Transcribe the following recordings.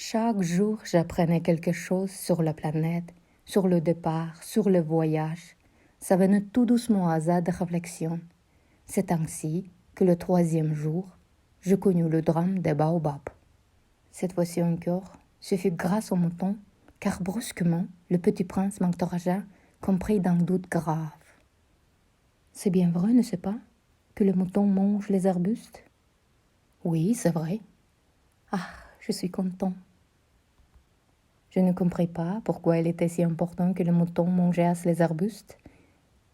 Chaque jour, j'apprenais quelque chose sur la planète, sur le départ, sur le voyage. Ça venait tout doucement au hasard de réflexion. C'est ainsi que le troisième jour, je connus le drame des baobabs. Cette fois-ci encore, ce fut grâce au mouton, car brusquement, le petit prince m'encouragea, compris d'un doute grave. C'est bien vrai, n'est-ce pas, que le mouton mange les arbustes? Oui, c'est vrai. Ah, je suis content. Je ne compris pas pourquoi il était si important que le mouton mangeasse les arbustes,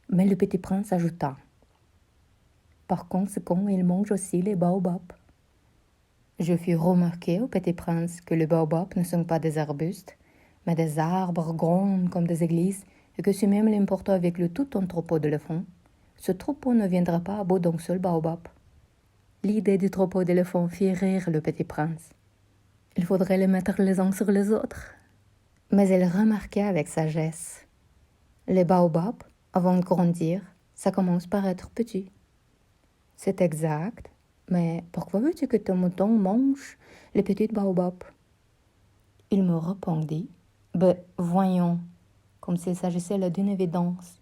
mais le petit prince ajouta. Par conséquent, il mange aussi les baobabs. Je fis remarquer au petit prince que les baobabs ne sont pas des arbustes, mais des arbres grands comme des églises, et que si même il importa avec lui tout un troupeau d'éléphants, ce troupeau ne viendra pas à bout d'un seul baobab. L'idée du troupeau d'éléphants fit rire le petit prince. Il faudrait les mettre les uns sur les autres. Mais il remarqua avec sagesse. Les baobabs, avant de grandir, ça commence par être petit. C'est exact, mais pourquoi veux-tu que ton mouton mange les petits baobabs? Il me répondit, voyons, comme s'il s'agissait là d'une évidence.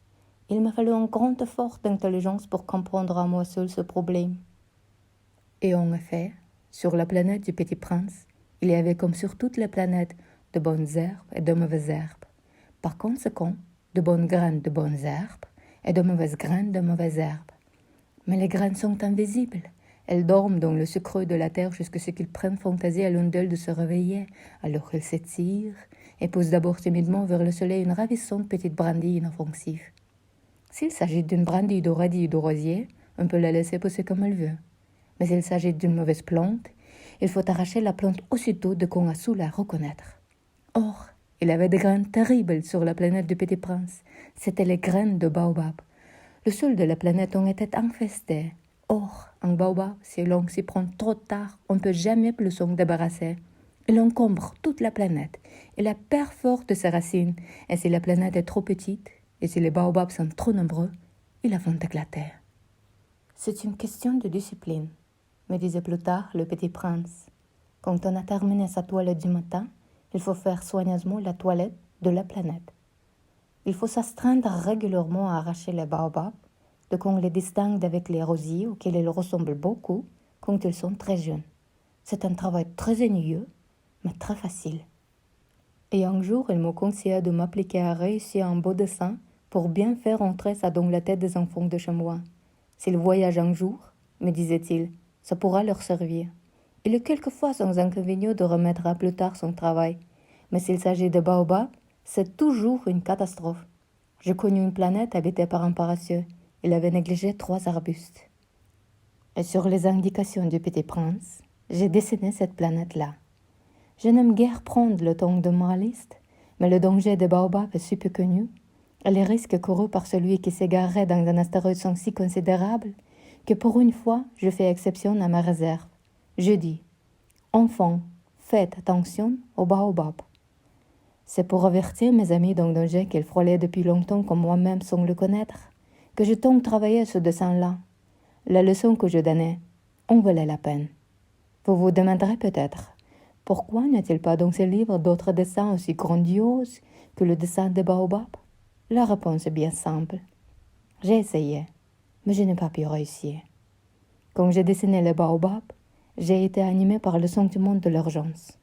Il m'a fallu un grand effort d'intelligence pour comprendre à moi seul ce problème. Et en effet, sur la planète du Petit Prince, il y avait comme sur toutes les planètes de bonnes herbes et de mauvaises herbes. Par conséquent, de bonnes graines de bonnes herbes et de mauvaises graines de mauvaises herbes. Mais les graines sont invisibles. Elles dorment dans le sucre de la terre jusqu'à ce qu'ils prennent fantaisie à l'un d'elles de se réveiller. Alors elles s'étirent et poussent d'abord timidement vers le soleil une ravissante petite brindille inoffensive. S'il s'agit d'une brindille de radis ou de rosier, on peut la laisser pousser comme elle veut. Mais s'il s'agit d'une mauvaise plante, il faut arracher la plante aussitôt de qu'on a su la reconnaître. Or, il y avait des graines terribles sur la planète du Petit Prince. C'étaient les graines de baobab. Le sol de la planète en était infesté. Or, un baobab, si l'on s'y prend trop tard, on ne peut jamais plus s'en débarrasser. Il encombre toute la planète. Il la perfore de ses racines. Et si la planète est trop petite, et si les baobabs sont trop nombreux, ils la font éclater. C'est une question de discipline, me disait plus tard le petit prince. Quand on a terminé sa toilette du matin, il faut faire soigneusement la toilette de la planète. Il faut s'astreindre régulièrement à arracher les baobabs, de qu'on les distingue d'avec les rosiers auxquels ils ressemblent beaucoup quand ils sont très jeunes. C'est un travail très ennuyeux, mais très facile. Et un jour, il me conseilla de m'appliquer à réussir un beau dessin pour bien faire entrer ça dans la tête des enfants de chez moi. S'ils voyagent un jour, me disait-il, ça pourra leur servir. Il est quelquefois sans inconvénient de remettre à plus tard son travail. Mais s'il s'agit de baobab, c'est toujours une catastrophe. J'ai connu une planète habitée par un paresseux. Il avait négligé 3 arbustes. Et sur les indications du petit prince, j'ai dessiné cette planète-là. Je n'aime guère prendre le temps de moraliste, mais le danger des baobabs est si peu connu, et les risques courus par celui qui s'égarerait dans un astéroïde sont si considérables, que pour une fois, je fais exception à ma réserve. Je dis, enfants, faites attention aux baobabs. C'est pour avertir mes amis d'un danger qu'ils frôlaient depuis longtemps comme moi-même sans le connaître, que je tombe travailler ce dessin-là. La leçon que je donnais en valait la peine. Vous vous demanderez peut-être, pourquoi n'y a-t-il pas dans ces livres d'autres dessins aussi grandioses que le dessin des baobabs? La réponse est bien simple. J'ai essayé, mais je n'ai pas pu réussir. Quand j'ai dessiné les baobabs, j'ai été animé par le sentiment de l'urgence.